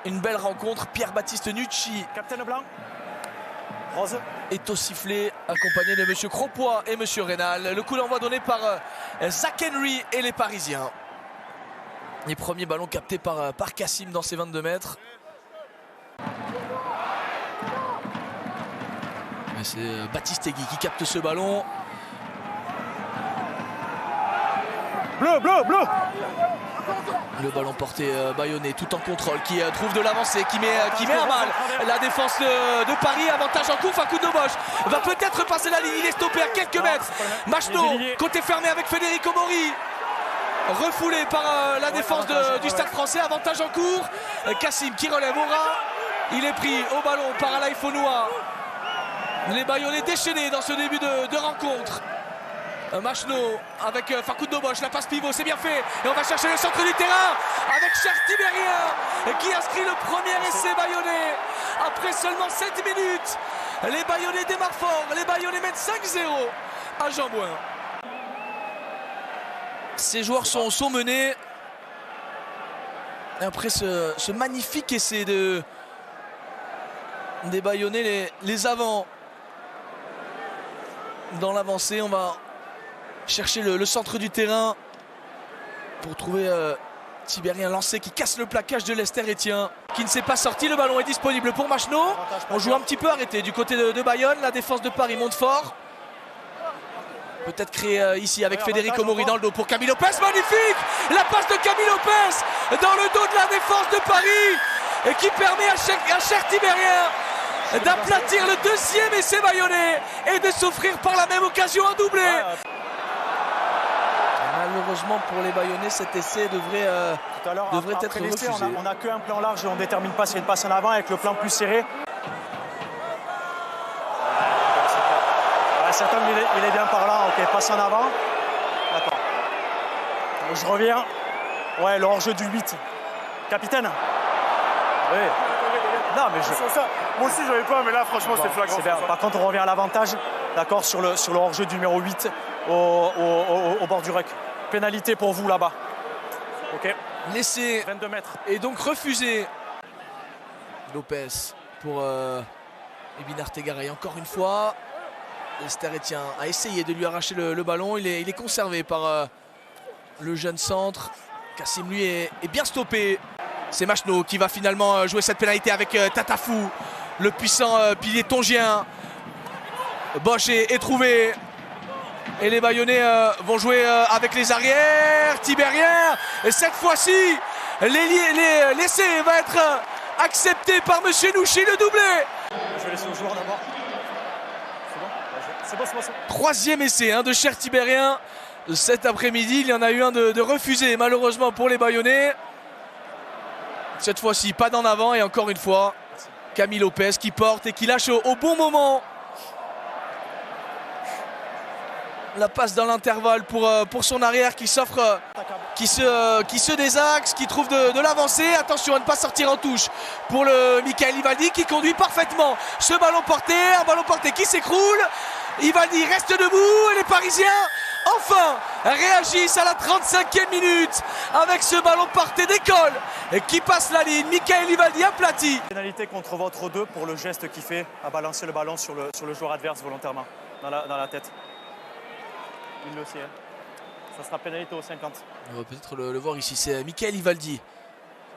Une belle rencontre. Pierre-Baptiste Nucci, capitaine blanc, rose, est au sifflet, accompagné de M. Cropois et M. Rénal. Le coup d'envoi donné par Zach Henry et les Parisiens. Les premiers ballons captés par Kassim dans ses 22 mètres. C'est Baptiste Egui qui capte ce ballon. bleu, bleu, bleu. Le ballon porté bâillonné tout en contrôle, qui trouve de l'avancée, qui met à mal la défense de Paris. Avantage en cours, Facundo Bosch va peut-être passer la ligne, il est stoppé à quelques mètres. Machno, côté fermé avec Federico Mori, refoulé par la défense du Stade français. Avantage en cours, Kassim qui relève au ras, il est pris au ballon par Alain Fonua. Les Bayonnais déchaînés dans ce début de rencontre. Machno avec Facundo Bosch, la passe pivot, c'est bien fait. Et on va chercher le centre du terrain avec Cher Tibérien qui inscrit le premier essai bayonnais. Après seulement 7 minutes, les Bayonnais démarrent fort. Les Bayonnais mettent 5-0 à Jean-Bouin. Ces joueurs sont menés. Et après ce magnifique essai des Bayonnais, les avants dans l'avancée, on va chercher le centre du terrain pour trouver Tibérien lancé qui casse le plaquage de Lester Etienne qui ne s'est pas sorti. Le ballon est disponible pour Machno. On joue un petit peu arrêté du côté de Bayonne. La défense de Paris monte fort. Peut-être créé ici avec Federico Mori dans le dos pour Camille Lopez. Magnifique! La passe de Camille Lopez dans le dos de la défense de Paris et qui permet à Cher Tibérien d'aplatir le deuxième essai bayonnais et de s'offrir par la même occasion un doublé. Malheureusement pour les Bayonnais, cet essai devrait être refusé. On n'a qu'un plan large et on ne détermine pas s'il y a une passe en avant avec le plan plus serré. Cet homme, il est bien par là. Ok, passe en avant. D'accord. Je reviens. Ouais, le hors-jeu du 8. Capitaine. Oui. Non, mais moi aussi, j'avais pas, mais là, franchement, c'était flagrant. Par contre, on revient à l'avantage, d'accord, sur le hors-jeu du numéro 8 au bord du ruck. Pénalité pour vous là-bas. Ok. L'essai 22 mètres. Et donc refusé. Lopez pour Ebin Artegaray encore une fois. Lester Etienne a essayé de lui arracher le ballon. Il est conservé par le jeune centre. Kassim lui est bien stoppé. C'est Machno qui va finalement jouer cette pénalité avec Tatafou, le puissant pilier tongien. Bosch est trouvé. Et les Bayonnais vont jouer avec les arrières. Tibérien. Et cette fois-ci, l'essai va être accepté par M. Nucci, le doublé. Je vais laisser au joueur d'abord. C'est bon. Troisième essai de Cher Tibérien cet après-midi. Il y en a eu un de refusé malheureusement pour les Bayonnais. Cette fois-ci, pas d'en avant et encore une fois, Camille Lopez qui porte et qui lâche au bon moment. La passe dans l'intervalle pour son arrière qui s'offre, qui se désaxe, qui trouve de l'avancée. Attention à ne pas sortir en touche pour le Michael Ivaldi qui conduit parfaitement ce ballon porté. Un ballon porté qui s'écroule. Ivaldi reste debout et les Parisiens enfin réagissent à la 35e minute avec ce ballon porté d'école qui passe la ligne. Michael Ivaldi aplati. Pénalité contre votre 2 pour le geste qu'il fait à balancer le ballon sur le joueur adverse volontairement dans la tête. Il le sait. Ça sera pénalité au 50. On va peut-être le voir ici. C'est Michael Ivaldi,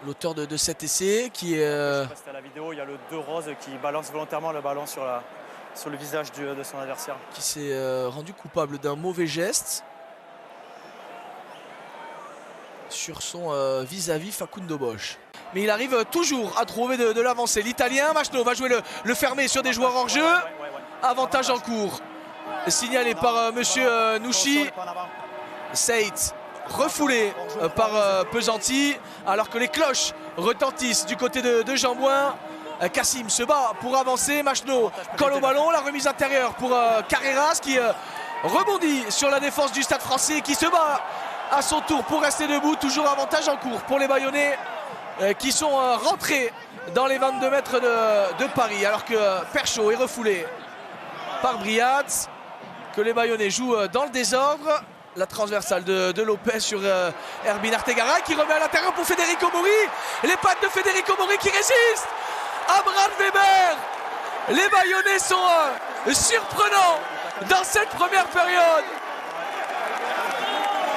l'auteur de cet essai qui est... Je sais pas si c'était à la vidéo, il y a le 2 rose qui balance volontairement le ballon sur le visage de son adversaire. Qui s'est rendu coupable d'un mauvais geste sur son vis-à-vis Facundo Bosch. Mais il arrive toujours à trouver de l'avancée. L'Italien, Machno va jouer le fermé sur des joueurs hors jeu. Avantage en cours. Signalé par monsieur Nucci. Seit refoulé par Pesanti alors que les cloches retentissent du côté de Jean-Bouin. Kassim se bat pour avancer. Machno colle au ballon. La remise intérieure pour Carreras qui rebondit sur la défense du Stade français qui se bat à son tour pour rester debout. Toujours avantage en cours pour les Bayonnais qui sont rentrés dans les 22 mètres de Paris alors que Perchaud est refoulé par Briat. Que les Bayonnais jouent dans le désordre. La transversale de Lopez sur Herbin Artegaray qui remet à l'intérieur pour Federico Mori. Les pattes de Federico Mori qui résistent à Brad Weber. Les Bayonnais sont surprenants dans cette première période.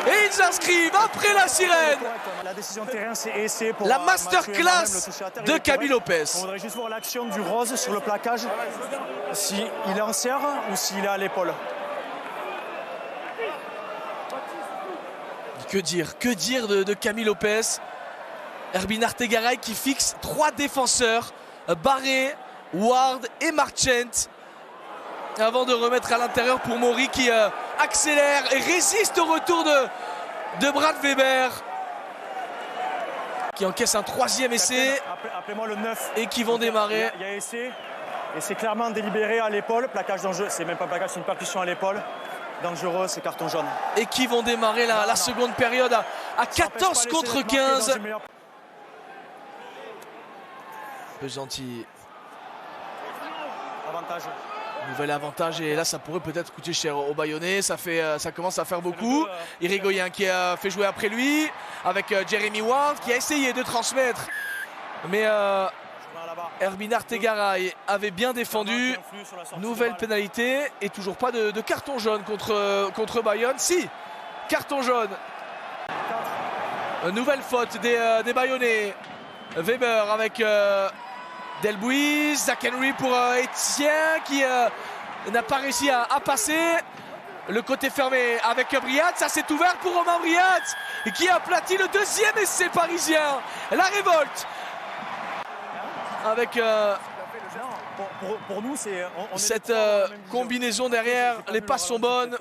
Et ils inscrivent après la sirène. La décision de terrain, c'est essai pour la masterclass de Camille Lopez. On voudrait juste voir l'action du Rose sur le plaquage, s'il est en serre ou s'il est à l'épaule. Que dire de Camille Lopez. Herbin Artegaray qui fixe 3 défenseurs, Barré, Ward et Marchant, avant de remettre à l'intérieur pour Mori qui accélère et résiste au retour de Brad Weber, qui encaisse un 3e essai. Appelez-moi le 9. Et qui vont démarrer. Il y a essai et c'est clairement délibéré à l'épaule. Plaquage dangereux, c'est même pas plaquage, c'est une percussion à l'épaule. Dangereux, c'est carton jaune. Et qui vont démarrer la seconde période à 14 contre 15. Pesanti. Avantage. Nouvel avantage et là ça pourrait peut-être coûter cher aux Bayonnais. Ça commence à faire beaucoup. Irigoyen qui a fait jouer après lui avec Jeremy Ward qui a essayé de transmettre. Mais Herbin Artegaray avait bien défendu. Nouvelle pénalité et toujours pas de carton jaune contre Bayonne. Si, carton jaune. Nouvelle faute des Bayonnais. Weber avec Delbuis, Zach Henry pour Etienne qui n'a pas réussi à passer. Le côté fermé avec Briat, ça s'est ouvert pour Romain Briat qui a aplati le 2e essai parisien. La révolte avec pour nous, cette combinaison derrière, les passes sont bonnes.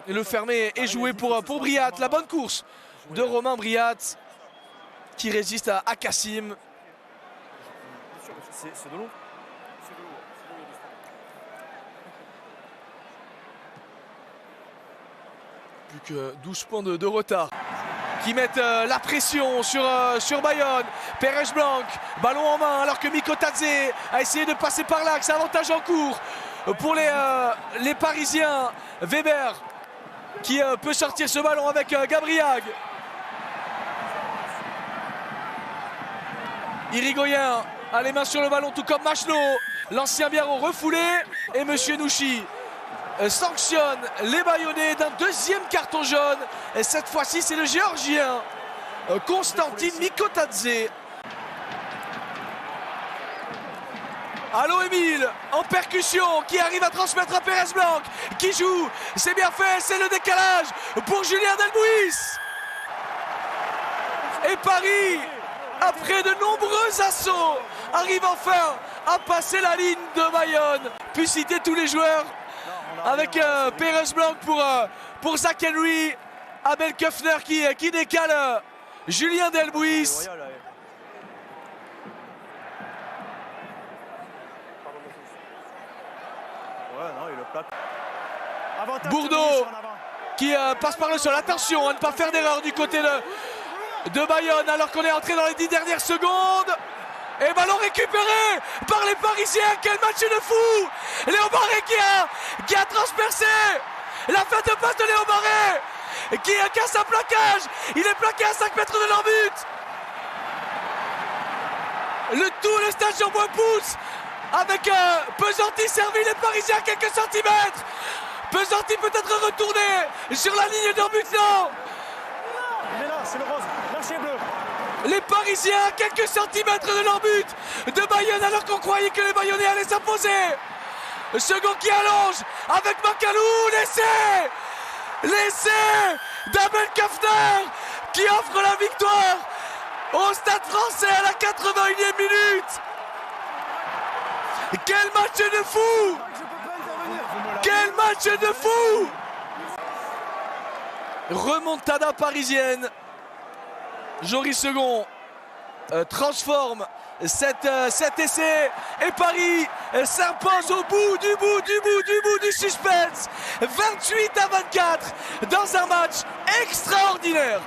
Et le fermé est joué pour Briat. La bonne course de Romain Briat qui résiste à Kassim. C'est de l'eau. Plus que 12 points de retard. Qui mettent la pression sur Bayonne. Pérez Blanc, ballon en main alors que Mikotadze a essayé de passer par l'axe. Avantage en cours pour les Parisiens. Weber qui peut sortir ce ballon avec Gabriag. Irigoyen a les mains sur le ballon tout comme Machelot. L'ancien Biarro refoulé et Monsieur Nouchi sanctionne les Bayonnais d'un 2e carton jaune. Et cette fois-ci, c'est le Géorgien Konstantin Mikotadze. Allo Emile en percussion qui arrive à transmettre à Pérez Blanc qui joue. C'est bien fait, c'est le décalage pour Julien Delbuis. Et Paris, après de nombreux assauts, arrive enfin à passer la ligne de Bayonne. Puis citer tous les joueurs avec Pérez Blanc pour Zach Henry, Abel Köffner qui décale Julien Delbuis. Bourdeau qui passe par le sol. Attention à ne pas faire d'erreur du côté de Bayonne alors qu'on est entré dans les 10 dernières secondes. Et ballon récupéré par les Parisiens. Quel match de fou! Léo Barré qui a transpercé. La fête de passe de Léo Barré qui casse un plaquage. Il est plaqué à 5 mètres de leur but. Le stade Jean-Bois pousse avec Pesanti servi les Parisiens à quelques centimètres. Pesanti peut-être retourné sur la ligne de but. Non. Il est là, c'est le rose. Lâchez bleu. Les Parisiens à quelques centimètres de leur but de Bayonne alors qu'on croyait que les Bayonnais allaient s'imposer. Second qui allonge avec Macalou. L'essai d'Abel Köffner qui offre la victoire au Stade Français à la 81e minute. Quel match de fou! Quel match de fou! Remontada parisienne. Joris Second transforme cet essai et Paris s'impose au bout du suspense. 28-24 dans un match extraordinaire.